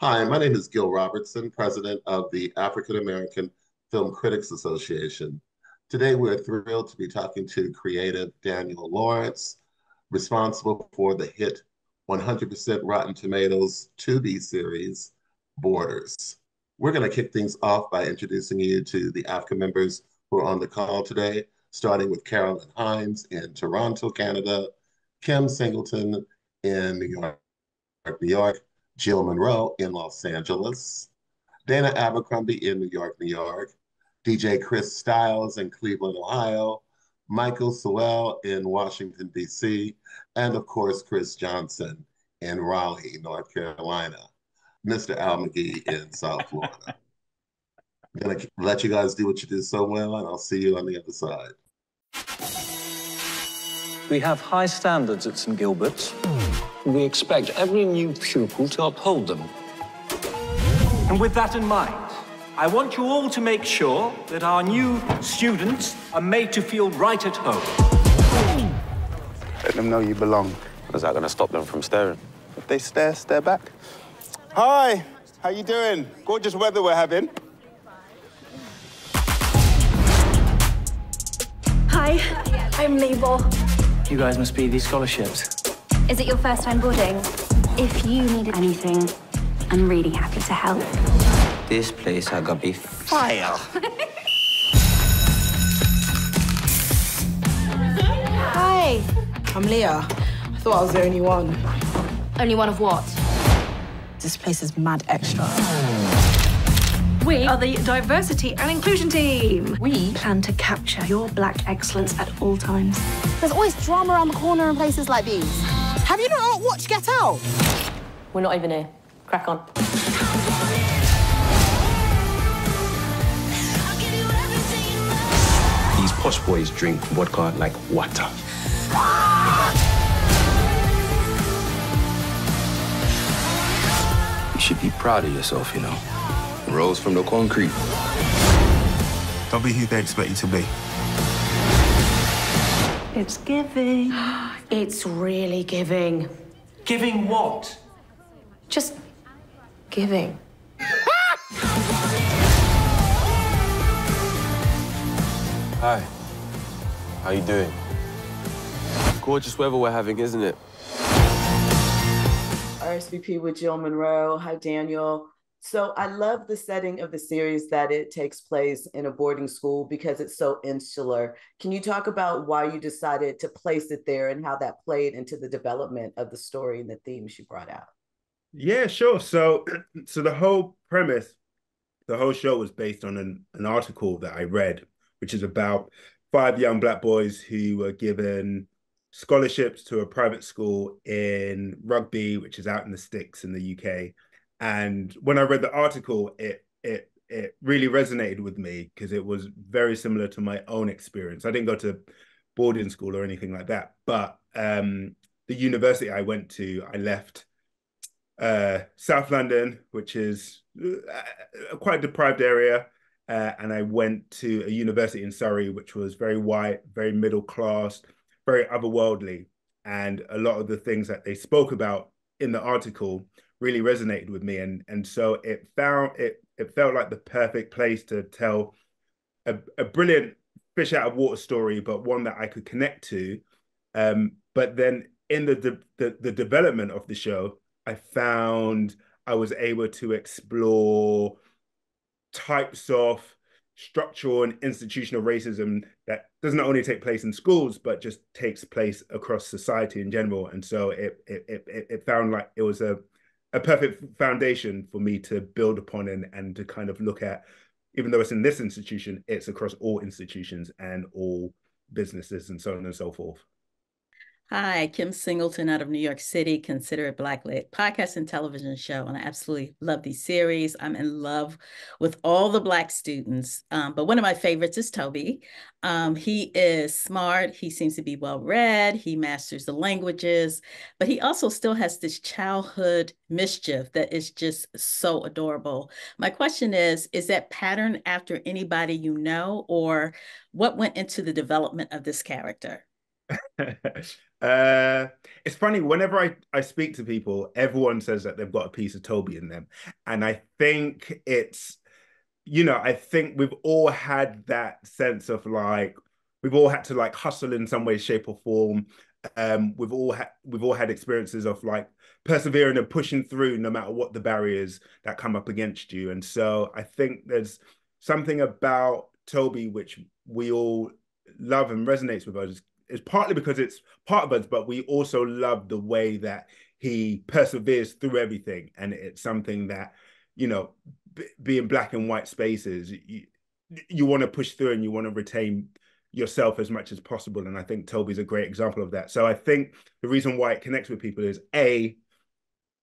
Hi, my name is Gil Robertson, president of the African American Film Critics Association. Today, we're thrilled to be talking to creative Daniel Lawrence, responsible for the hit 100% Rotten Tomatoes Tubi series, Borders. We're going to kick things off by introducing you to the African members who are on the call today, starting with Carolyn Hines in Toronto, Canada, Kim Singleton in New York, Jill Monroe in Los Angeles, Dana Abercrombie in New York, New York, DJ Chris Styles in Cleveland, Ohio, Michael Sewell in Washington, D.C., and of course, Chris Johnson in Raleigh, North Carolina, Mr. Al McGee in South Florida. I'm going to let you guys do what you do so well, and I'll see you on the other side. We have high standards at St. Gilbert's. We expect every new pupil to uphold them. And with that in mind, I want you all to make sure that our new students are made to feel right at home. Let them know you belong. Is that going to stop them from staring? If they stare, stare back. Hi, how you doing? Gorgeous weather we're having. Hi, I'm Mabel. You guys must be these scholarships. Is it your first time boarding? If you needed anything, I'm really happy to help. This place I got be fire. Hi, I'm Leah. I thought I was the only one. Only one of what? This place is mad extra. We are the Diversity and Inclusion Team. We plan to capture your Black excellence at all times. There's always drama around the corner in places like these. Have you not watched Get Out? We're not even here. Crack on. These posh boys drink vodka like water. You should be proud of yourself, you know. Rose from the concrete. Don't be who they expect you to be. It's giving. It's really giving. Giving what? Just giving. Hi. How you doing? Gorgeous weather we're having, isn't it? RSVP with Jill Monroe. Hi, Daniel. So I love the setting of the series that it takes place in a boarding school because it's so insular. Can you talk about why you decided to place it there and how that played into the development of the story and the themes you brought out? Yeah, sure. So the whole premise, the whole show was based on an article that I read, which is about 5 young Black boys who were given scholarships to a private school in Rugby, which is out in the sticks in the UK. And when I read the article, it really resonated with me because it was very similar to my own experience. I didn't go to boarding school or anything like that, but the university I went to, I left South London, which is a quite deprived area, and I went to a university in Surrey, which was very white, very middle class, very otherworldly. And a lot of the things that they spoke about in the article really resonated with me, and so it felt like the perfect place to tell a brilliant fish out of water story, but one that I could connect to. But then in the development of the show, I found I was able to explore types of structural and institutional racism that doesn't only take place in schools, but just takes place across society in general. And so it found like it was a perfect foundation for me to build upon and to kind of look at, even though it's in this institution, it's across all institutions and all businesses and so on and so forth. Hi, Kim Singleton out of New York City, Consider It Blacklit podcast and television show. And I absolutely love these series. I'm in love with all the Black students. But one of my favorites is Toby. He is smart. He seems to be well-read. He masters the languages, but he also still has this childhood mischief that is just so adorable. My question is that pattern after anybody you know, or what went into the development of this character? It's funny, whenever I speak to people, everyone says that they've got a piece of Toby in them. And I think it's, I think we've all had that sense of like, we've all had to like hustle in some way, shape, or form. We've all had experiences of like persevering and pushing through no matter what the barriers that come up against you. And so I think there's something about Toby which we all love and resonates with us. It's partly because it's part of us, but we also love the way that he perseveres through everything. And it's something that, being black and white spaces, you want to push through and you want to retain yourself as much as possible. And I think Toby's a great example of that. So I think the reason why it connects with people is A,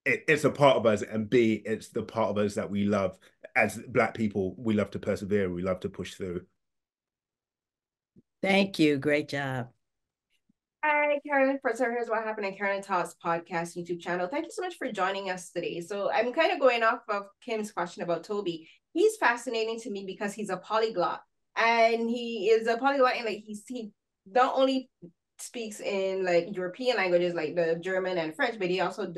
it's a part of us, and B, it's the part of us that we love. As Black people, we love to persevere, we love to push through. Thank you. Great job. Hi, Karen. For Here's What Happened in Karen Talks podcast YouTube channel. Thank you so much for joining us today. So I'm kind of going off of Kim's question about Toby. He's fascinating to me because he's a polyglot, and he is a polyglot, and like he not only speaks in like European languages like the German and French, but he also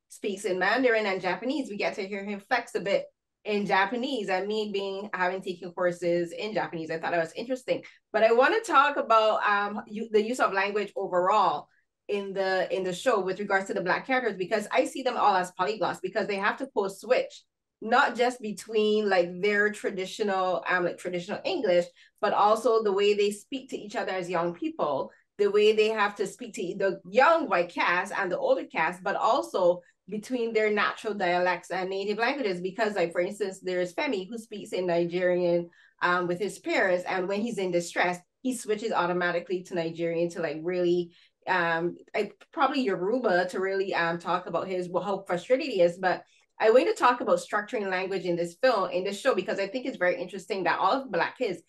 speaks in Mandarin and Japanese. We get to hear him flex a bit in Japanese, and me having taken courses in Japanese, I thought that was interesting. But I want to talk about the use of language overall in the show with regards to the Black characters, because I see them all as polyglots because they have to code switch, not just between like their traditional traditional English, but also the way they speak to each other as young people, the way they have to speak to the young white cast and the older cast, but also between their natural dialects and native languages. Because like, for instance, there's Femi who speaks in Nigerian with his parents, and when he's in distress, he switches automatically to Nigerian to like really, probably Yoruba to really talk about how frustrated he is. But I want to talk about structuring language in this show, because I think it's very interesting that all of Black kids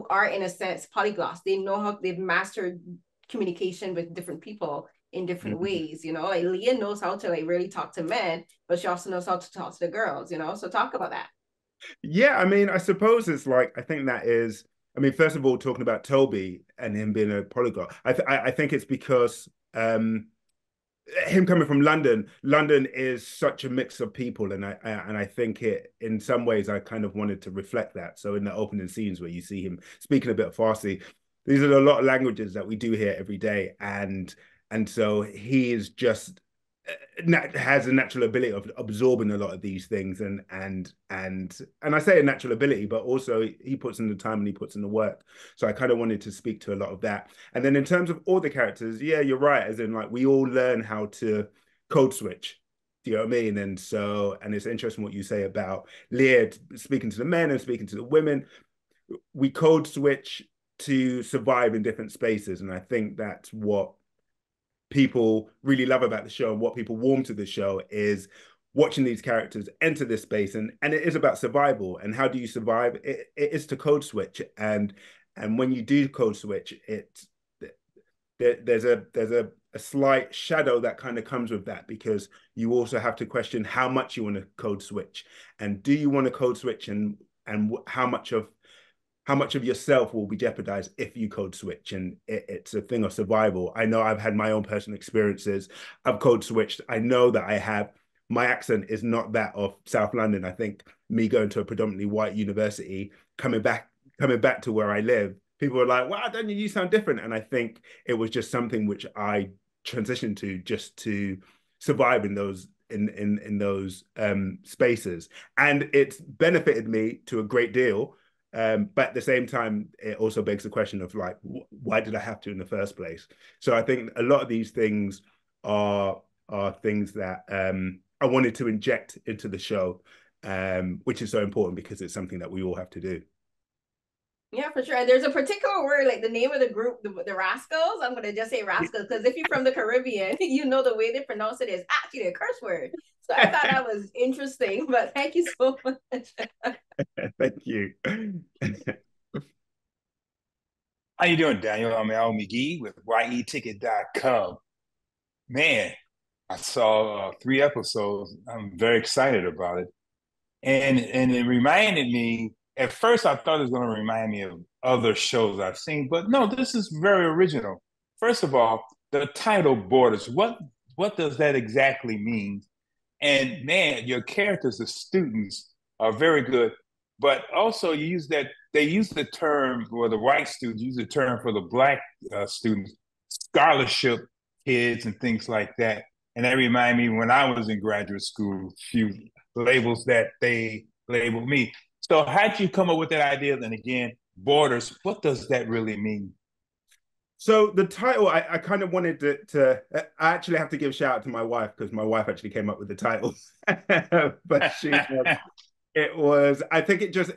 are in a sense polyglots. They know how they've mastered communication with different people in different ways, like Leah knows how to like really talk to men, but she also knows how to talk to the girls, so talk about that. Yeah, I mean, I suppose it's like, I think that is, I mean, first of all, talking about Toby and him being a polyglot, I think it's because him coming from London is such a mix of people, and I think it, in some ways, I kind of wanted to reflect that. So in the opening scenes where you see him speaking a bit of Farsi, these are a lot of languages that we do here every day, and so he is just has a natural ability of absorbing a lot of these things, and I say a natural ability, but also he puts in the time and he puts in the work. So I kind of wanted to speak to a lot of that. And then in terms of all the characters, yeah, you're right, as in like we all learn how to code switch. Do you know what I mean? And it's interesting what you say about Leah speaking to the men and speaking to the women. We code switch to survive in different spaces, and I think that's what people really love about the show, and what people warm to the show is watching these characters enter this space, and it is about survival. And how do you survive? It is to code switch, and when you do code switch, there's a slight shadow that kind of comes with that, because you also have to question how much you want to code switch, and do you want to code switch, and how much of yourself will be jeopardized if you code switch. And it's a thing of survival. I know I've had my own personal experiences. I've code switched. I know that I have. My accent is not that of South London. I think me going to a predominantly white university, coming back to where I live, people were like, wow, Daniel, you sound different. And I think it was just something which I transitioned to just to survive in those spaces. And it's benefited me to a great deal. But at the same time, it also begs the question of like, why did I have to in the first place? So I think a lot of these things are things that I wanted to inject into the show, which is so important because it's something that we all have to do. Yeah, for sure. There's a particular word, like the name of the group, the Rascals. I'm going to just say Rascals because if you're from the Caribbean, you know the way they pronounce it is actually a curse word. So I thought that was interesting, but thank you so much. Thank you. How you doing, Daniel? I'm Al McGee with YETicket.com. Man, I saw 3 episodes. I'm very excited about it. And it reminded me, at first I thought it was going to remind me of other shows I've seen, but no, this is very original. First of all, the title Borders, what does that exactly mean? And man, your characters, the students, are very good. But also, they use the term, or the white students use the term for the black students, scholarship kids and things like that. And that reminded me when I was in graduate school, a few labels that they labeled me. So how'd you come up with that idea? And again, Borders, what does that really mean? So the title, I kind of wanted to I actually have to give a shout out to my wife, because my wife actually came up with the title. But it was, I think it just,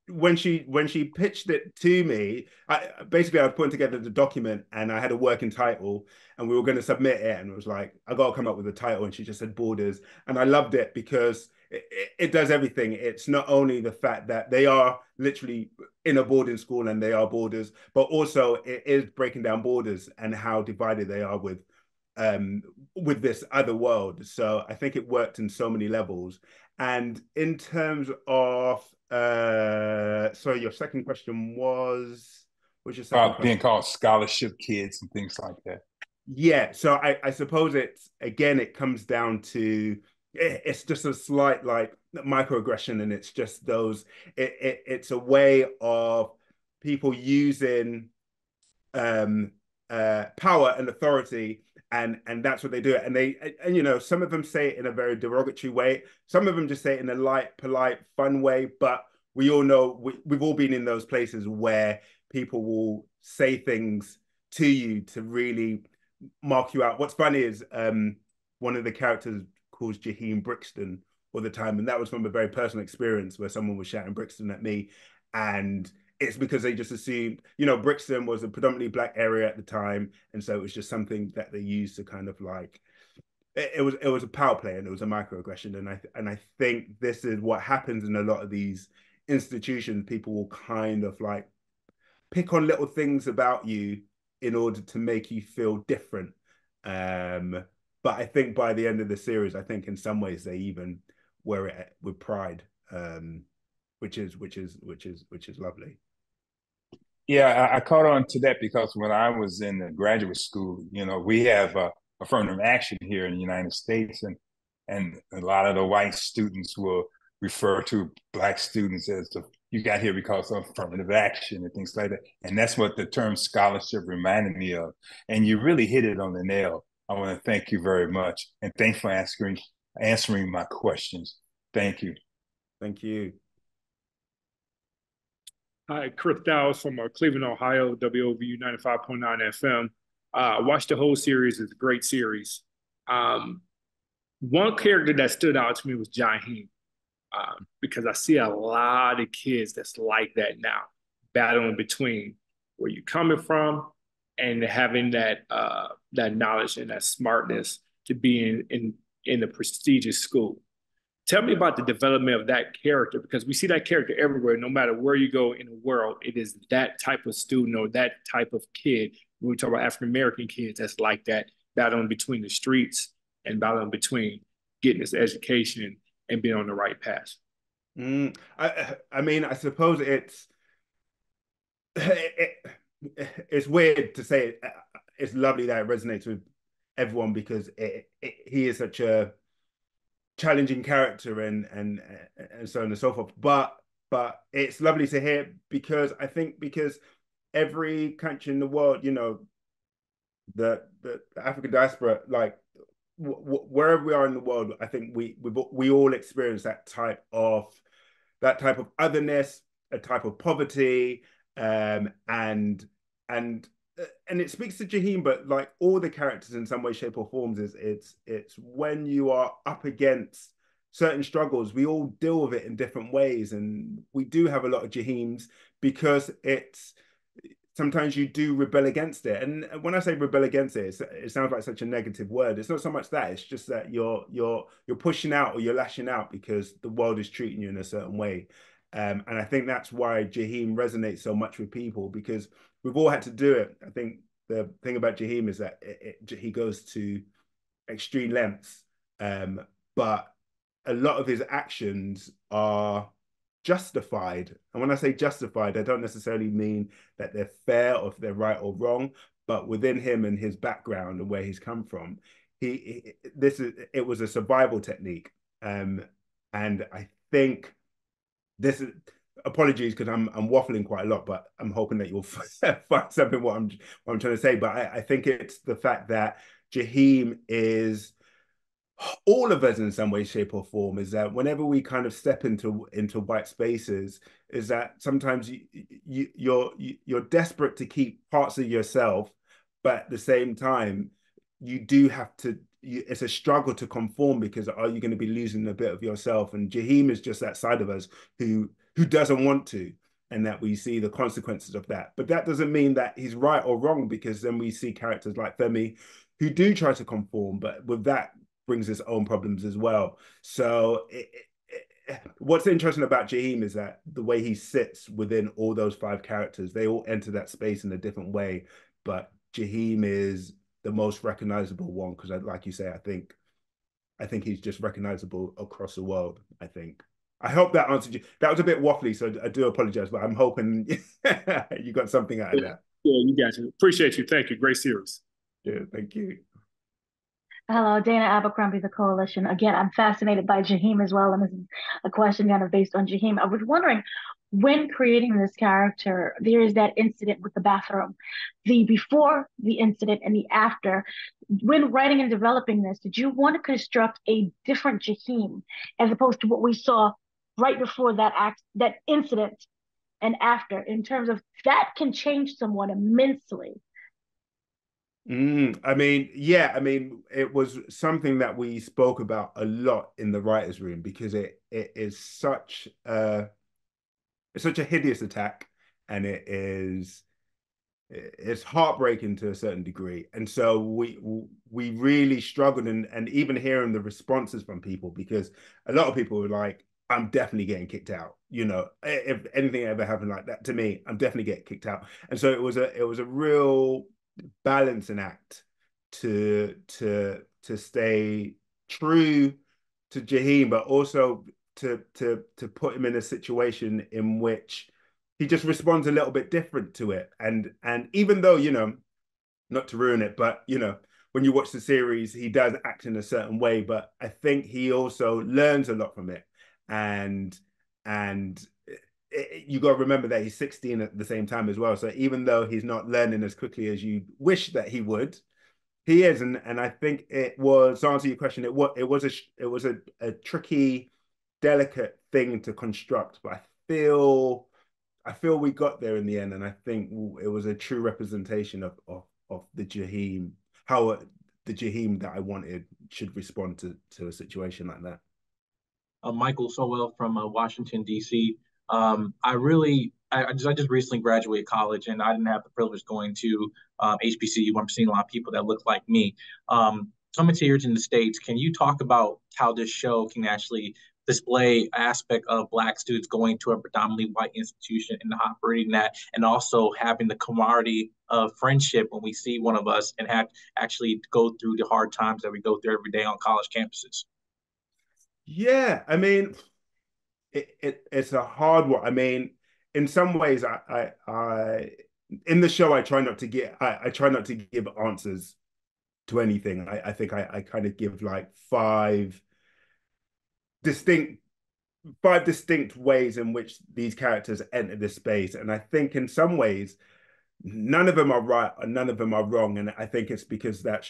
when she pitched it to me, I was putting together the document and I had a working title and we were going to submit it, and it was like, I got to come up with a title, and she just said Borders. And I loved it because it does everything. It's not only the fact that they are literally in a boarding school and they are borders, but also it is breaking down borders and how divided they are with this other world. So I think it worked in so many levels. And in terms of, sorry, your second question was your second question? Being called scholarship kids and things like that. Yeah, so I suppose it comes down to, it's just a slight like microaggression, and it's just it's a way of people using power and authority, and that's what they do. And you know, some of them say it in a very derogatory way, some of them just say it in a light, polite, fun way, but we all know, we've all been in those places where people will say things to you to really mark you out. What's funny is one of the characters calls Jaheim Brixton all the time, and that was from a very personal experience where someone was shouting Brixton at me, and it's because they just assumed, you know, Brixton was a predominantly black area at the time, and so it was just something that they used to kind of like, it was a power play, and it was a microaggression. And I think this is what happens in a lot of these institutions. People will kind of like pick on little things about you in order to make you feel different. But I think by the end of the series, I think in some ways they even wear it with pride, which is lovely. Yeah, I caught on to that because when I was in the graduate school, you know, we have affirmative action here in the United States, and a lot of the white students will refer to black students as you got here because of affirmative action and things like that. And that's what the term scholarship reminded me of. And you really hit it on the nail. I want to thank you very much. And thanks for answering my questions. Thank you. Thank you. Hi, Chris Dowles from Cleveland, Ohio, WOVU 95.9 FM. Watched the whole series. It's a great series. One character that stood out to me was Jaheim, because I see a lot of kids that's like that now, battling between where you're coming from and having that knowledge and that smartness to be in a prestigious school. Tell me about the development of that character, because we see that character everywhere. No matter where you go in the world, it is that type of student or that type of kid. When we talk about African-American kids, that's like that, battling between the streets and battling between getting this education and being on the right path. I mean, I suppose it's weird to say it. It's lovely that it resonates with everyone, because he is such a challenging character and so on and so forth. But it's lovely to hear, because I think because every country in the world, you know, the African diaspora, like wherever we are in the world, I think we all experience that type of otherness, a type of poverty, and it speaks to Jaheim, but like all the characters in some way, shape, or forms, it's when you are up against certain struggles, we all deal with it in different ways, and we do have a lot of Jaheims, because sometimes you do rebel against it. And when I say rebel against it, it sounds like such a negative word. It's not so much that, it's just that you're pushing out or you're lashing out because the world is treating you in a certain way. And I think that's why Jaheim resonates so much with people, because we've all had to do it. I think the thing about Jaheim is that he goes to extreme lengths, but a lot of his actions are justified. And when I say justified, I don't necessarily mean that they're fair or if they're right or wrong, but within him and his background and where he's come from, it was a survival technique. And I think this is, apologies because I'm waffling quite a lot, but I'm hoping that you'll find something what I'm trying to say. But I think it's the fact that Jaheim is all of us in some way, shape, or form, is that whenever we kind of step into white spaces, is that sometimes you're desperate to keep parts of yourself, but at the same time, you do have to. It's a struggle to conform because are you going to be losing a bit of yourself? And Jaheim is just that side of us who doesn't want to, and that we see the consequences of that. But that doesn't mean that he's right or wrong, because then we see characters like Femi who do try to conform, but with that brings its own problems as well. So what's interesting about Jaheim is that the way he sits within all those 5 characters, they all enter that space in a different way, but Jaheim is the most recognizable one because, like you say, I think he's just recognizable across the world. I think. I hope that answered you. That was a bit waffly, so I do apologize, but I'm hoping you got something out of that. Yeah, you got you. Appreciate you. Thank you. Great series. Yeah, thank you. Hello, Dana Abercrombie, the Coalition. Again, I'm fascinated by Jaheim as well, and this is a question kind of based on Jaheim. I was wondering, when creating this character, there is that incident with the bathroom, the before the incident and the after. When writing and developing this, did you want to construct a different Jaheim as opposed to what we saw right before that incident and after, in terms of that can change someone immensely? I mean, yeah, I mean, it was something that we spoke about a lot in the writers' room because it is such a hideous attack, and it's heartbreaking to a certain degree. And so we really struggled, and even hearing the responses from people, because a lot of people were like, I'm definitely getting kicked out. You know, if anything ever happened like that to me, I'm definitely getting kicked out. And so it was a real balancing act to stay true to Jaheim, but also to put him in a situation in which he just responds a little bit different to it. And even though, you know, not to ruin it, but you know, when you watch the series, he does act in a certain way, but I think he also learns a lot from it. And you got to remember that he's 16 at the same time as well. So even though he's not learning as quickly as you wish that he would, he is. And I think it was, to answer your question, it was a tricky, delicate thing to construct, but I feel we got there in the end. And I think it was a true representation of the Jaheim, how the Jaheim that I wanted should respond to a situation like that. Michael Sowell from Washington, D.C. I just recently graduated college, and I didn't have the privilege going to HBCU. I'm seeing a lot of people that look like me. Coming to here in the States, can you talk about how this show can actually display aspect of Black students going to a predominantly white institution and operating that, and also having the camaraderie of friendship when we see one of us and have actually go through the hard times that we go through every day on college campuses? Yeah, I mean, it's a hard one. I mean, in some ways, I in the show I try not to give answers to anything. I think I kind of give like five distinct ways in which these characters enter this space, and I think in some ways none of them are right and none of them are wrong, and I think it's because that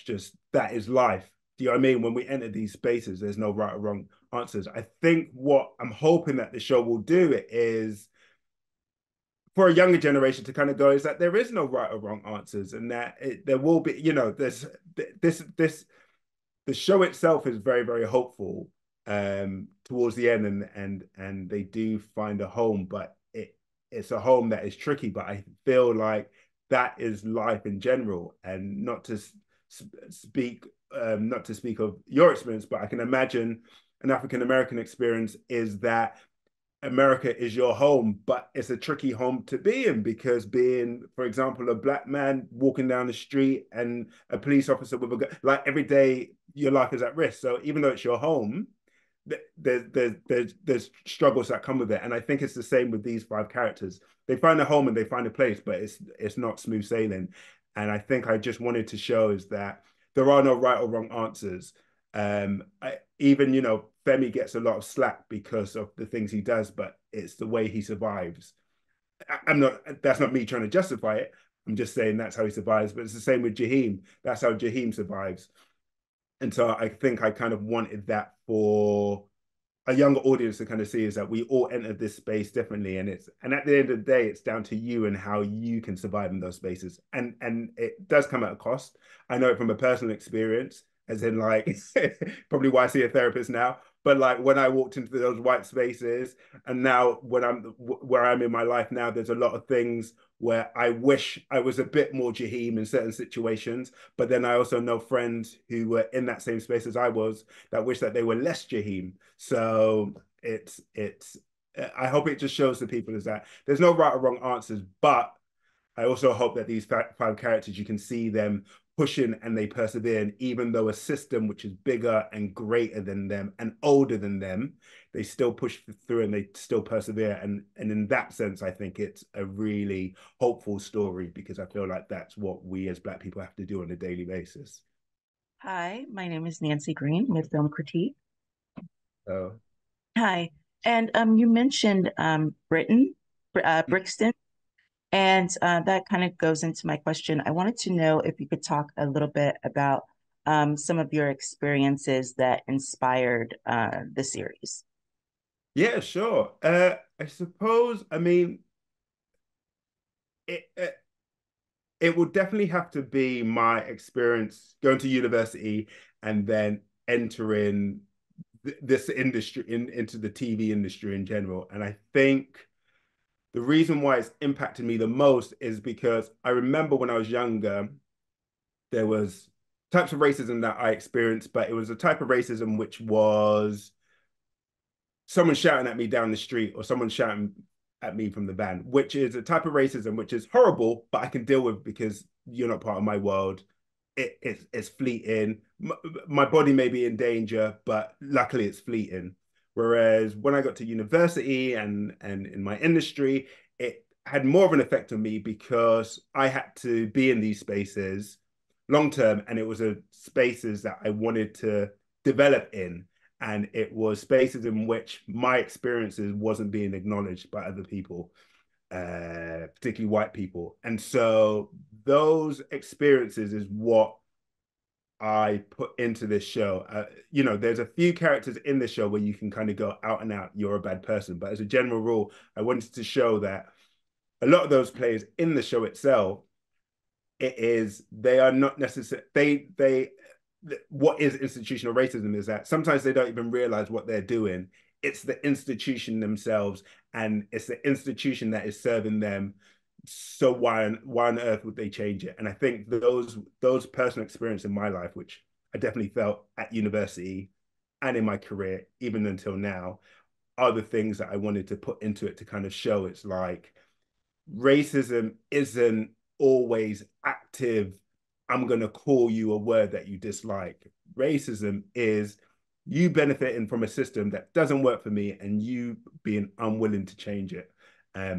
is life. Do you know what I mean? When we enter these spaces, there's no right or wrong answers. I think what I'm hoping that the show will do is for a younger generation to kind of go is that there is no right or wrong answers, and that there will be, you know, the show itself is very, very hopeful towards the end, and they do find a home, but it's a home that is tricky. But I feel like that is life in general, and not to speak of your experience, but I can imagine an African-American experience is that America is your home, but it's a tricky home to be in, because being, for example, a Black man walking down the street and a police officer with a gun, like every day your life is at risk. So even though it's your home, there's struggles that come with it. And I think it's the same with these 5 characters. They find a home and they find a place, but it's not smooth sailing. And I think I just wanted to show is that there are no right or wrong answers. Even, you know, Femi gets a lot of slack because of the things he does, but it's the way he survives. That's not me trying to justify it. I'm just saying that's how he survives. But it's the same with Jaheim. That's how Jaheim survives. And so I think I kind of wanted that for a younger audience to kind of see, is that we all enter this space differently. And at the end of the day, it's down to you and how you can survive in those spaces. And it does come at a cost. I know it from a personal experience, as in like probably why I see a therapist now. But like when I walked into those white spaces, and now when where I'm in my life now, there's a lot of things where I wish I was a bit more Jaheim in certain situations. But then I also know friends who were in that same space as I was that wish that they were less Jaheim. So I hope it just shows the people is that there's no right or wrong answers, but I also hope that these 5 characters, you can see them pushing and they persevere. And even though a system which is bigger and greater than them and older than them, they still push through and they still persevere. And in that sense, I think it's a really hopeful story, because I feel like that's what we as Black people have to do on a daily basis. Hi, my name is Nancy Green with Film Critique. Oh. Hi, and you mentioned Brixton. And that kind of goes into my question. I wanted to know if you could talk a little bit about some of your experiences that inspired the series. Yeah, sure. I suppose, I mean, it would definitely have to be my experience going to university and then entering this industry into the TV industry in general. And I think the reason why it's impacted me the most is because I remember when I was younger, there was types of racism that I experienced, but it was a type of racism which was someone shouting at me down the street or someone shouting at me from the van, which is a type of racism which is horrible, but I can deal with because you're not part of my world. It's fleeting. My body may be in danger, but luckily it's fleeting. Whereas when I got to university and in my industry, it had more of an effect on me because I had to be in these spaces long term, and it was spaces that I wanted to develop in. And it was spaces in which my experiences wasn't being acknowledged by other people, particularly white people. And so those experiences is what I put into this show. You know, there's a few characters in the show where you can kind of go out and out, you're a bad person. But as a general rule, I wanted to show that a lot of those players in the show itself, they are not necessarily, what is institutional racism is that sometimes they don't even realize what they're doing. It's the institution themselves, and it's the institution that is serving them. So why on earth would they change it? And I think those personal experiences in my life, which I definitely felt at university and in my career, even until now, are the things that I wanted to put into it to kind of show it's like racism isn't always active. I'm going to call you a word that you dislike. Racism is you benefiting from a system that doesn't work for me and you being unwilling to change it.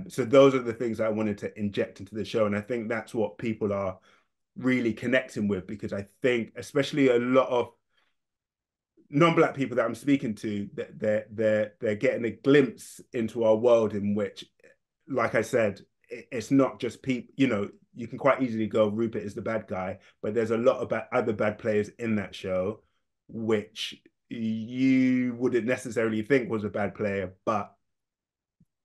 So those are the things I wanted to inject into the show. And I think that's what people are really connecting with, because I think especially a lot of non-Black people that I'm speaking to, they're getting a glimpse into our world in which, like I said, it's not just people, you know, you can quite easily go, Rupert is the bad guy, but there's a lot of other bad players in that show, which you wouldn't necessarily think was a bad player, but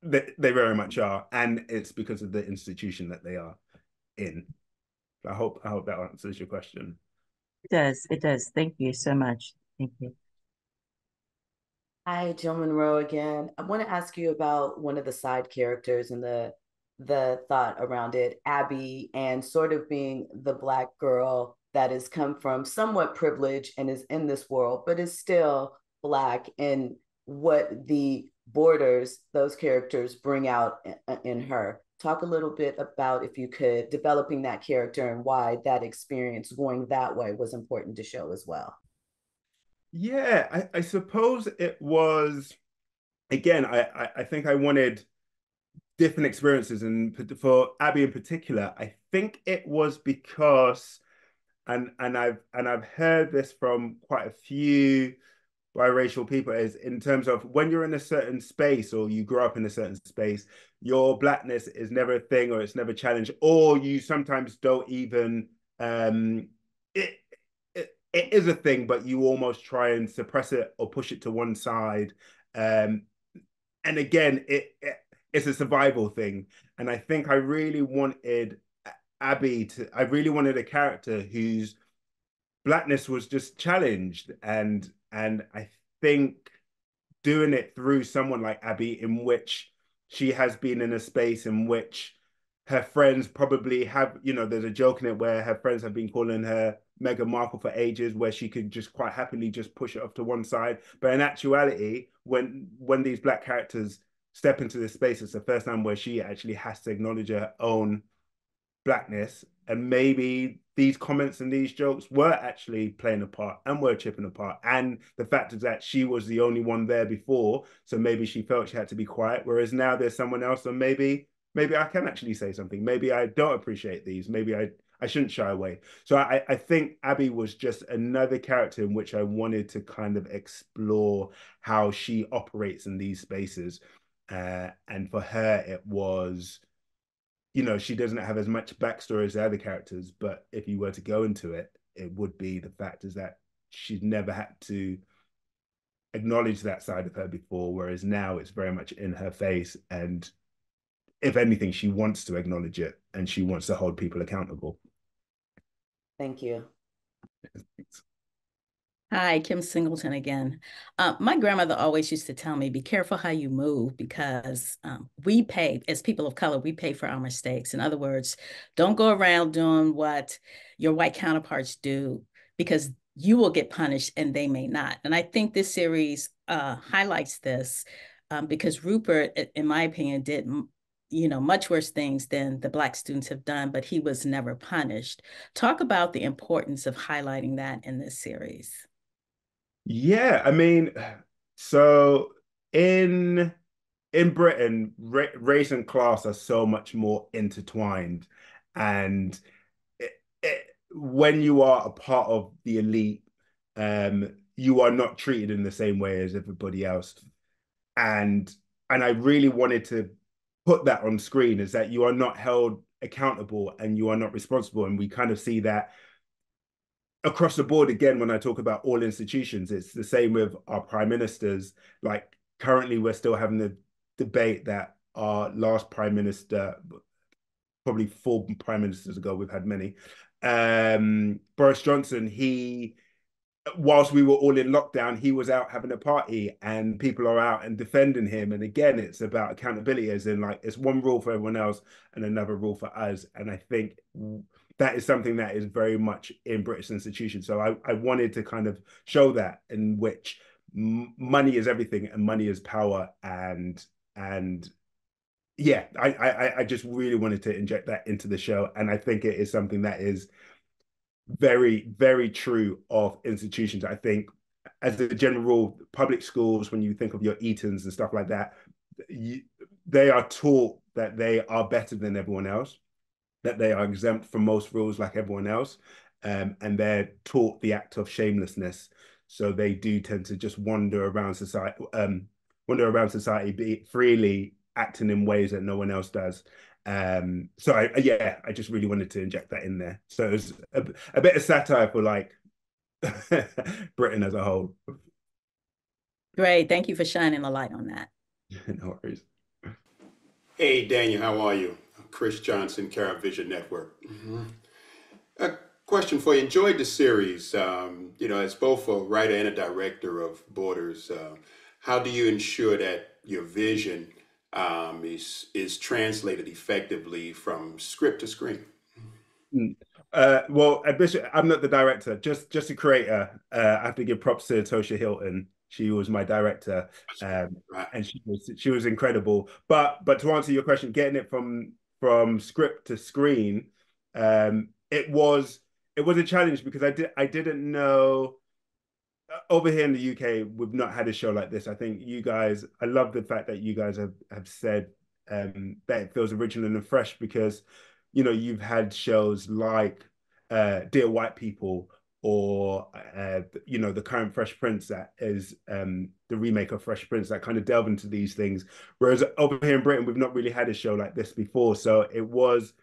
they very much are. And it's because of the institution that they are in. I hope that answers your question. It does. Thank you so much. Thank you. Hi, Jill Monroe again. I want to ask you about one of the side characters and the thought around it, Abby, and sort of being the Black girl that has come from somewhat privilege and is in this world, but is still Black, and what the borders those characters bring out in her. Talk a little bit about, if you could, developing that character and why that experience going that way was important to show as well. Yeah, I suppose it was, again, I think I wanted different experiences, and for Abby in particular, I think it was because, and I've heard this from quite a few biracial people, is in terms of when you're in a certain space or you grow up in a certain space, your blackness is never a thing, or it's never challenged, or you sometimes don't even it, it is a thing, but you almost try and suppress it or push it to one side. Um, and again, it's a survival thing. And I think I really wanted Abby to, I really wanted a character whose blackness was just challenged. And I think doing it through someone like Abby, in which she has been in a space in which her friends probably have, there's a joke in it where her friends have been calling her Meghan Markle for ages, where she could just quite happily just push it off to one side. But in actuality, when these black characters step into this space, it's the first time where she actually has to acknowledge her own blackness. And maybe these comments and these jokes were actually playing a part and were chipping apart. And the fact is that she was the only one there before, so maybe she felt she had to be quiet, whereas now there's someone else, and maybe I can actually say something. Maybe I don't appreciate these. Maybe I shouldn't shy away. So I think Abby was just another character in which I wanted to kind of explore how she operates in these spaces. And for her, it was, she doesn't have as much backstory as the other characters, but if you were to go into it, it would be the fact is that she's never had to acknowledge that side of her before, whereas now it's very much in her face. And if anything, she wants to acknowledge it and she wants to hold people accountable. Thank you. Hi, Kim Singleton again. My grandmother always used to tell me, be careful how you move, because we pay, as people of color, we pay for our mistakes. In other words, don't go around doing what your white counterparts do, because you will get punished and they may not. And I think this series highlights this because Rupert, in my opinion, did much worse things than the Black students have done, but he was never punished. Talk about the importance of highlighting that in this series. Yeah, I mean, so in Britain, race and class are so much more intertwined, and when you are a part of the elite, you are not treated in the same way as everybody else, and I really wanted to put that on screen, is that you are not held accountable and you are not responsible, and we kind of see that across the board. Again, when I talk about all institutions, it's the same with our prime ministers. Like currently, we're still having the debate that our last prime minister, probably 4 prime ministers ago, we've had many, Boris Johnson, whilst we were all in lockdown, he was out having a party and people are out and defending him. And again, it's about accountability, as in like, it's one rule for everyone else and another rule for us. And I think that is something that is very much in British institutions. So I wanted to kind of show that, in which money is everything and money is power. And yeah, I just really wanted to inject that into the show. And I think it is something that is very, very true of institutions. I think as a general rule, public schools, when you think of your Etons and stuff like that, they are taught that they are better than everyone else, that they are exempt from most rules like everyone else, and they're taught the act of shamelessness. So they do tend to just wander around society, be freely acting in ways that no one else does. So I just really wanted to inject that in there. So it was a bit of satire for like Britain as a whole. Great, thank you for shining a light on that. No worries. Hey Daniel, how are you? Chris Johnson, Carib Vision Network. A question for you. Enjoyed the series. As both a writer and a director of Borders, how do you ensure that your vision is translated effectively from script to screen? Well, Bishop, I'm not the director, just a creator. I have to give props to Tosha Hilton. She was my director, and she was incredible. But to answer your question, getting it from script to screen, it was a challenge, because I didn't know over here in the UK, we've not had a show like this. I think you guys, I love the fact that you guys have said that it feels original and fresh because, you know, you've had shows like Dear White People or, you know, the current Fresh Prince that is the remake of Fresh Prince that kind of delve into these things. Whereas over here in Britain, we've not really had a show like this before. So it was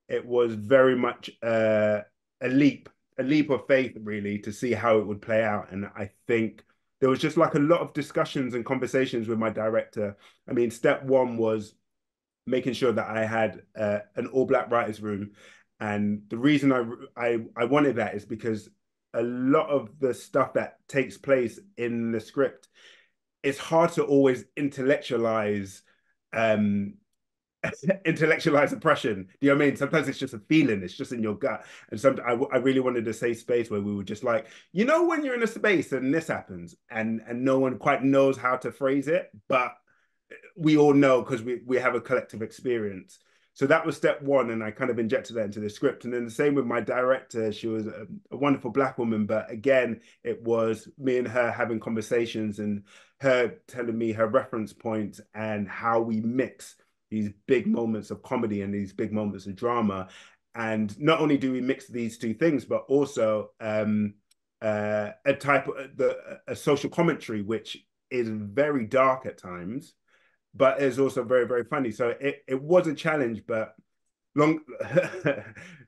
very much a leap of faith, really, to see how it would play out. And I think there was just like a lot of discussions and conversations with my director. I mean, step one was making sure that I had an all-black writers' room. And the reason I wanted that is because a lot of the stuff that takes place in the script, it's hard to always intellectualize oppression. Do you know what I mean? Sometimes it's just a feeling, it's just in your gut. And I really wanted a safe space where we were just like, you know, when you're in a space and this happens and no one quite knows how to phrase it, but we all know because we have a collective experience. So that was step one, and I kind of injected that into the script. And then the same with my director. She was a wonderful Black woman, but again, it was me and her having conversations and her telling me her reference points and how we mix these big moments of comedy and these big moments of drama. And not only do we mix these two things, but also a social commentary, which is very dark at times, but is also very, very funny. So it was a challenge, but to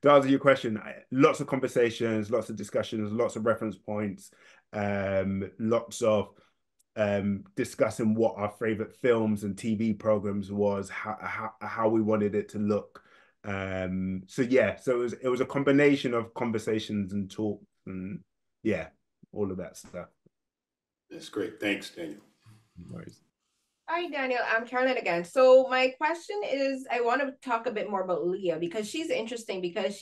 answer your question, lots of conversations, lots of discussions, lots of reference points, lots of discussing what our favorite films and TV programs was, how we wanted it to look. So yeah, so it was a combination of conversations and talks and yeah, all of that stuff. That's great. Thanks, Daniel. No worries. Hi, Daniel. I'm Carolyn again. So my question is, I want to talk a bit more about Leah because she's interesting because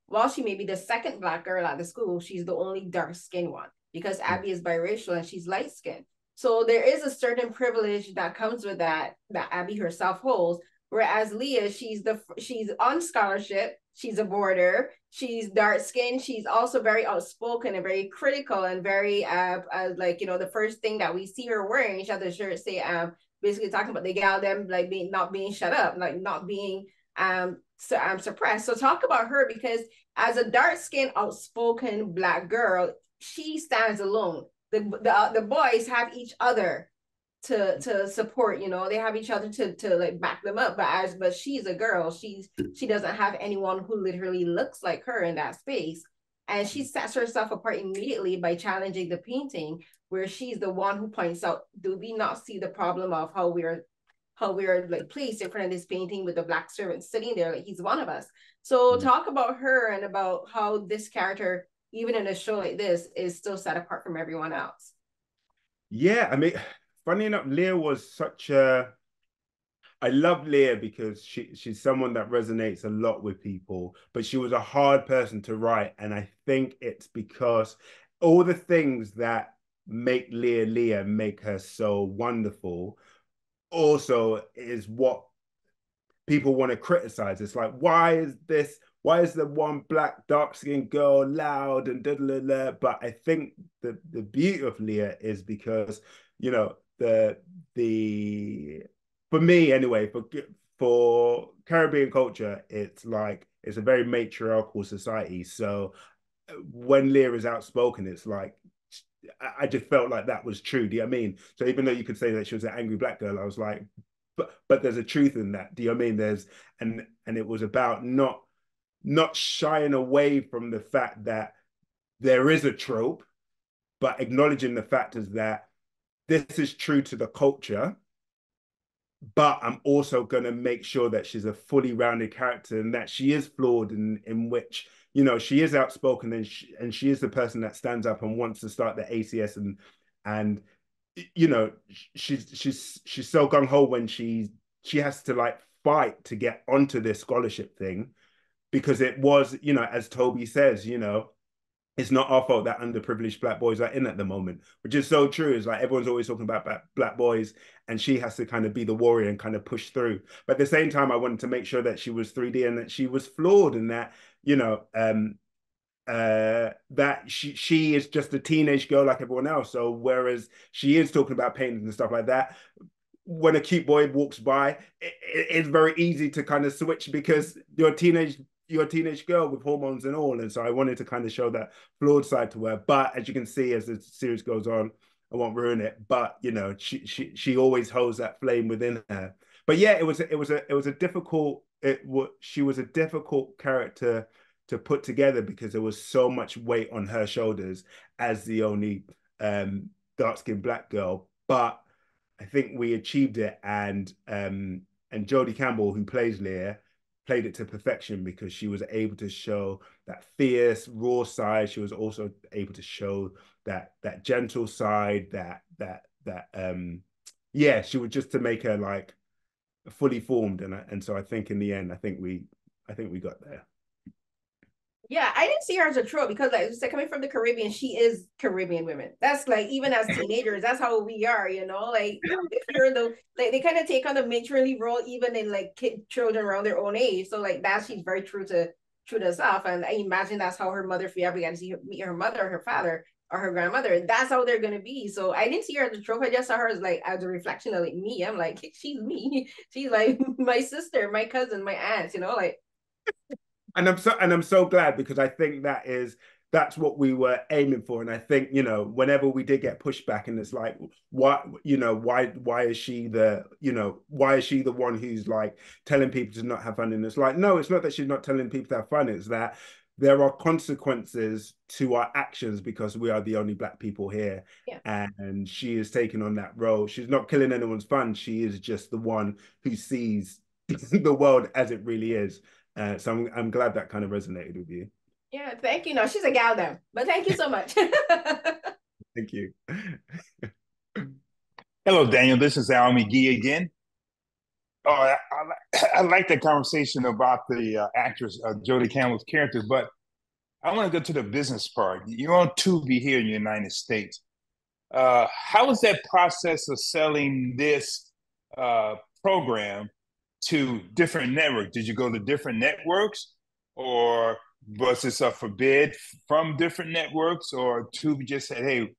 while she may be the second Black girl at the school, she's the only dark-skinned one because Abby is biracial and she's light-skinned. So there is a certain privilege that comes with that Abby herself holds. Whereas Leah, she's on scholarship, she's a boarder, she's dark-skinned, she's also very outspoken and very critical and very like, you know, the first thing that we see her wearing, each other's shirt say basically talking about the gal them like not being shut up, like not being suppressed. So talk about her because as a dark-skinned, outspoken Black girl, she stands alone. The boys have each other to support, you know, they have each other to like back them up. But she's a girl, she doesn't have anyone who literally looks like her in that space. And she sets herself apart immediately by challenging the painting, where she's the one who points out, do we not see the problem of how we're like placed in front of this painting with the Black servant sitting there, like he's one of us. So talk about her and about how this character, even in a show like this, is still set apart from everyone else. Yeah, I mean, funny enough, Leah was I love Leah because she's someone that resonates a lot with people, but she was a hard person to write. And I think it's because all the things that make Leah make her so wonderful also is what people want to criticize. It's like, why is the one Black dark-skinned girl loud and da-da-da-da? But I think the beauty of Leah is because, you know, for me anyway, for Caribbean culture, it's like it's a very matriarchal society. So when Leah is outspoken, it's like I just felt like that was true. Do you know what I mean? So even though you could say that she was an angry Black girl, I was like, but there's a truth in that. Do you know what I mean? And it was about not shying away from the fact that there is a trope, but acknowledging the fact is that this is true to the culture, but I'm also going to make sure that she's a fully rounded character and that she is flawed in which, you know, she is outspoken and she is the person that stands up and wants to start the ACS and you know, she's so gung-ho when she has to like fight to get onto this scholarship thing because it was, you know, as Toby says, you know, it's not our fault that underprivileged Black boys are in at the moment, which is so true. It's like everyone's always talking about Black boys and she has to kind of be the warrior and kind of push through. But at the same time, I wanted to make sure that she was 3D and that she was flawed and that, you know, that she is just a teenage girl like everyone else. So whereas she is talking about paintings and stuff like that, when a cute boy walks by, it's very easy to kind of switch because you're a teenage girl with hormones and all. And so I wanted to kind of show that flawed side to her. But as you can see, as the series goes on, I won't ruin it, but you know, she always holds that flame within her. But yeah, she was a difficult character to put together because there was so much weight on her shoulders as the only dark-skinned black girl. But I think we achieved it, and Jodie Campbell, who plays Leah, played it to perfection because she was able to show that fierce, raw side. She was also able to show that gentle side, yeah, she was just to make her like fully formed, and so I think in the end, I think we got there. Yeah, I didn't see her as a trope because, like, coming from the Caribbean, she is Caribbean women. That's like, even as teenagers, that's how we are, you know. Like, if you're they kind of take on the matronly role, even in like children around their own age. So like that, she's very true to herself. And I imagine that's how her mother, if you ever get to see meet her mother, or her father, or her grandmother, that's how they're gonna be. So I didn't see her as a trope. I just saw her as like as a reflection of like me. I'm like, she's me. She's like my sister, my cousin, my aunt. You know, like. And I'm so glad because I think that's what we were aiming for. And I think, you know, whenever we did get pushback and it's like, why is she the one who's like telling people to not have fun? And it's like, no, it's not that she's not telling people to have fun. It's that there are consequences to our actions because we are the only black people here. Yeah. And she is taking on that role. She's not killing anyone's fun. She is just the one who sees the world as it really is. So I'm glad that kind of resonated with you. Yeah, thank you. No, she's a gal though, but thank you so much. Thank you. Hello, Daniel. This is Al McGee again. Oh, I like that conversation about the actress Jodie Campbell's character, but I want to go to the business part. You're on Tubi here in the United States. How was that process of selling this program to different networks? Did you go to different networks, or was this a forbid from different networks, or Tubi just said, hey,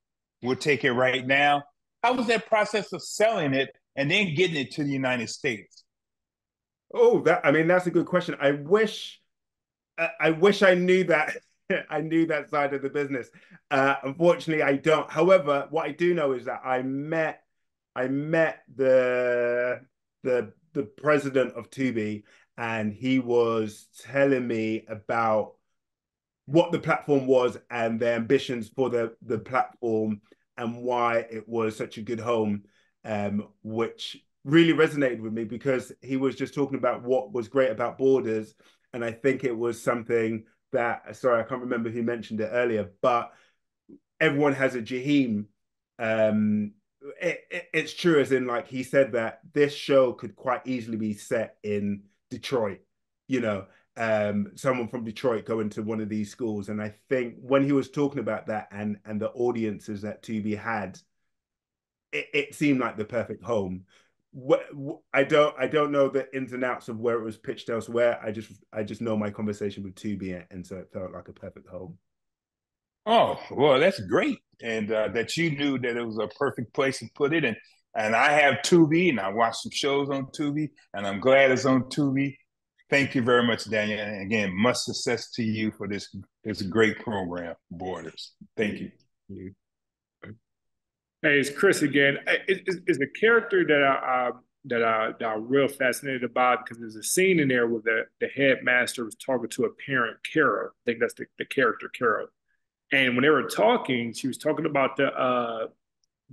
we'll take it right now? How was that process of selling it and then getting it to the United States? Oh, that's a good question. I wish I knew that. I knew that side of the business. Unfortunately, I don't. However, what I do know is that I met the president of Tubi, and he was telling me about what the platform was and the ambitions for the platform and why it was such a good home, which really resonated with me because he was just talking about what was great about Borders. And I think it was something that, sorry, I can't remember who mentioned it earlier, but everyone has a Jaheim. It's true, as in, like, he said that this show could quite easily be set in Detroit, you know, someone from Detroit going to one of these schools. And I think when he was talking about that and the audiences that Tubi had, it seemed like the perfect home. I don't know the ins and outs of where it was pitched elsewhere. I just know my conversation with Tubi, and so it felt like a perfect home. Oh, well, that's great. And that you knew that it was a perfect place to put it. And I have Tubi, and I watch some shows on Tubi, and I'm glad it's on Tubi. Thank you very much, Daniel. And again, much success to you for this great program, Borders. Thank you. Hey, it's Chris again. It's a character that I'm real fascinated about because there's a scene in there where the headmaster was talking to a parent, Carol. I think that's the character, Carol. And when they were talking, she was talking about the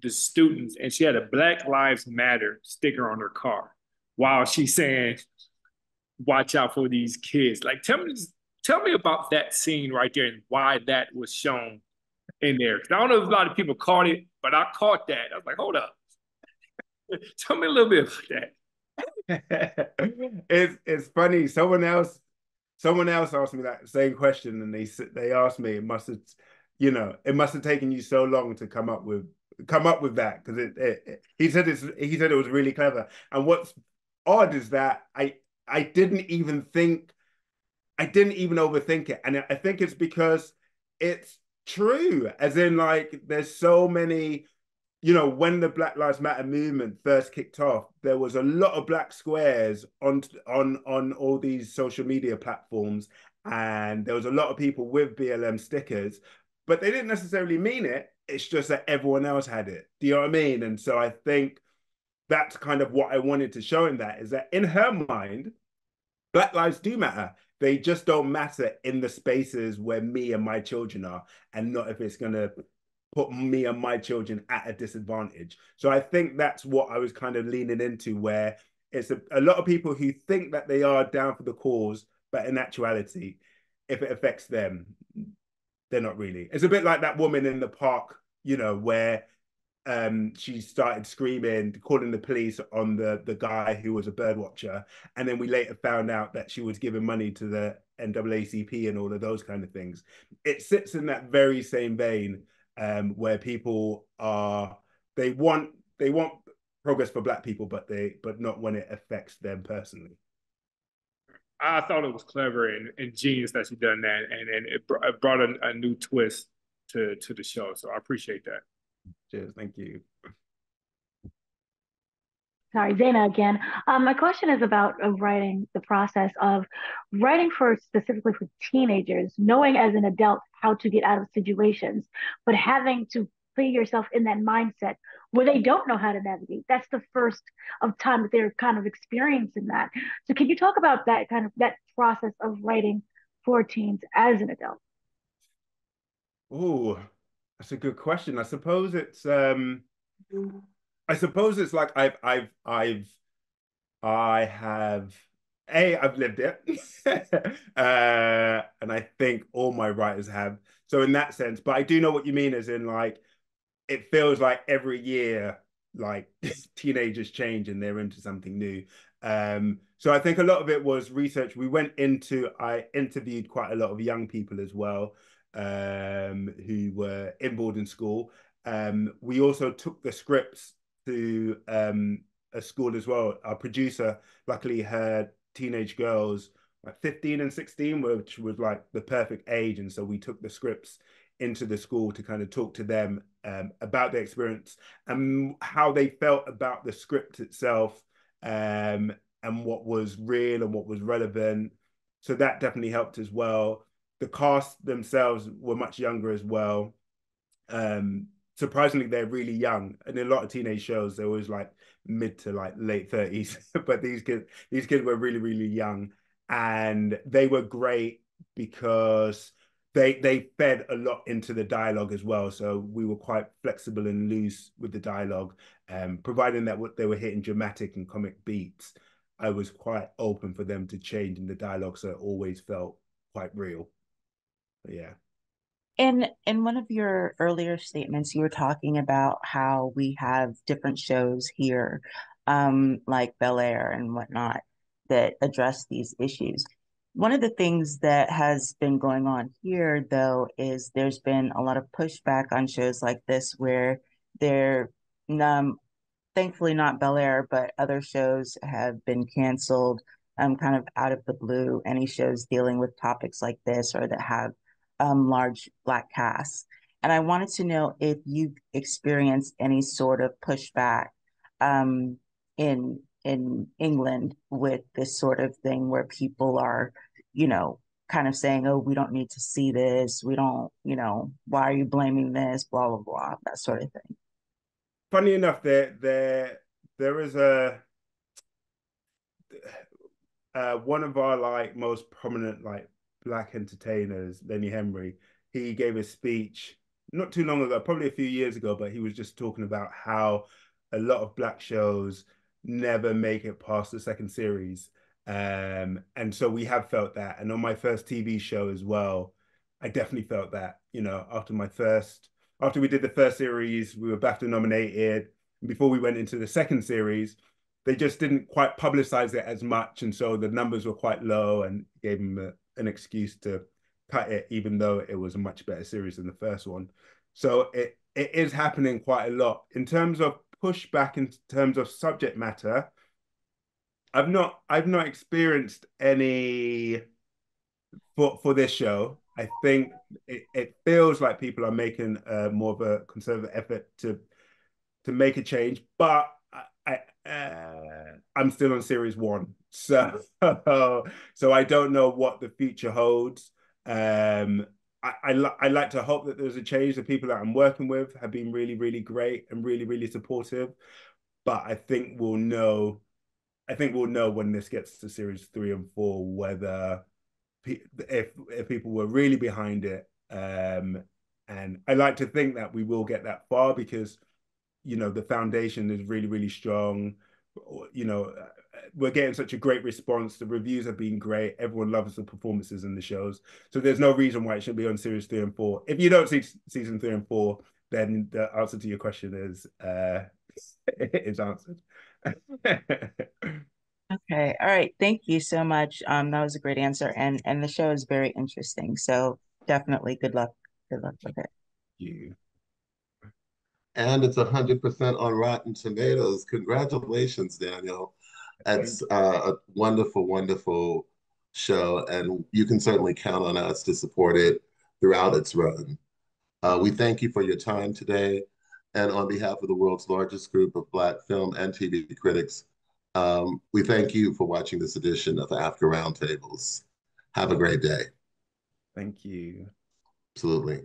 students, and she had a Black Lives Matter sticker on her car while she's saying, watch out for these kids. Like, tell me about that scene right there and why that was shown in there. Because I don't know if a lot of people caught it, but I caught that. I was like, hold up. Tell me a little bit about that. It's funny. Someone else asked me that same question, and they asked me, it must have taken you so long to come up with that, because he said it was really clever. And what's odd is that I didn't even overthink it, and I think it's because it's true, as in like there's so many, you know, when the Black Lives Matter movement first kicked off, there was a lot of black squares on all these social media platforms, and there was a lot of people with BLM stickers, but they didn't necessarily mean it. It's just that everyone else had it. Do you know what I mean? And so I think that's kind of what I wanted to show in that, is that in her mind, Black lives do matter. They just don't matter in the spaces where me and my children are, and not if it's going to put me and my children at a disadvantage. So I think that's what I was kind of leaning into, where it's a lot of people who think that they are down for the cause, but in actuality, if it affects them, they're not really. It's a bit like that woman in the park, you know, where she started screaming, calling the police on the guy who was a bird watcher, and then we later found out that she was giving money to the NAACP and all of those kind of things. It sits in that very same vein, where people are, they want progress for Black people, but not when it affects them personally. I thought it was clever and genius that she done that, and it brought a new twist to the show. So I appreciate that. Cheers, thank you. Sorry, Dana again. My question is about writing, the process of writing specifically for teenagers, knowing as an adult how to get out of situations, but having to put yourself in that mindset where they don't know how to navigate. That's the first of time that they're kind of experiencing that. So can you talk about that process of writing for teens as an adult? Oh, that's a good question. I suppose it's like I've lived it, and I think all my writers have. So in that sense, but I do know what you mean, as in like, it feels like every year, like teenagers change and they're into something new. So I think a lot of it was research. I interviewed quite a lot of young people as well, who were in boarding school. We also took the scripts to a school as well. Our producer, luckily, had teenage girls like 15 and 16, which was like the perfect age. And so we took the scripts into the school to kind of talk to them about their experience and how they felt about the script itself, and what was real and what was relevant. So that definitely helped as well. The cast themselves were much younger as well. Surprisingly, they're really young. And in a lot of teenage shows, they're always like mid to like late 30s. But these kids were really, really young. And they were great because they fed a lot into the dialogue as well. So we were quite flexible and loose with the dialogue, providing that they were hitting dramatic and comic beats. I was quite open for them to change in the dialogue, so it always felt quite real. But yeah. In one of your earlier statements, you were talking about how we have different shows here, like Bel-Air and whatnot, that address these issues. One of the things that has been going on here, though, is there's been a lot of pushback on shows like this where they're, thankfully not Bel-Air, but other shows have been canceled, kind of out of the blue. Any shows dealing with topics like this or that have large Black casts. And I wanted to know if you experienced any sort of pushback in England with this sort of thing, where people are, you know, kind of saying, oh, we don't need to see this. We don't, you know, why are you blaming this? Blah, blah, blah, that sort of thing. Funny enough, there is one of our like most prominent like Black entertainers, Lenny Henry. He gave a speech not too long ago, probably a few years ago, but he was just talking about how a lot of Black shows never make it past the second series. And so we have felt that. And on my first TV show as well, I definitely felt that, you know, after we did the first series, we were BAFTA nominated. Before we went into the second series, they just didn't quite publicize it as much. And so the numbers were quite low, and gave them an excuse to cut it, even though it was a much better series than the first one. So it is happening quite a lot. In terms of pushback, in terms of subject matter, I've not experienced any for this show. I think it feels like people are making more of a concerted effort to make a change, but I'm still on series 1, so I don't know what the future holds. I like to hope that there's a change. The people that I'm working with have been really, really great and really, really supportive. But I think we'll know. I think we'll know when this gets to series 3 and 4 whether if people were really behind it. And I like to think that we will get that far because, you know, the foundation is really, really strong. You know, we're getting such a great response. The reviews have been great. Everyone loves the performances in the shows. So there's no reason why it shouldn't be on series 3 and 4. If you don't see season 3 and 4, then the answer to your question is answered. Okay. All right. Thank you so much. That was a great answer. And the show is very interesting. So definitely good luck. Good luck with it. You. And it's 100% on Rotten Tomatoes. Congratulations, Daniel. It's a wonderful, wonderful show, and you can certainly count on us to support it throughout its run. We thank you for your time today, and on behalf of the world's largest group of Black film and TV critics, we thank you for watching this edition of After Roundtables. Have a great day. Thank you. Absolutely.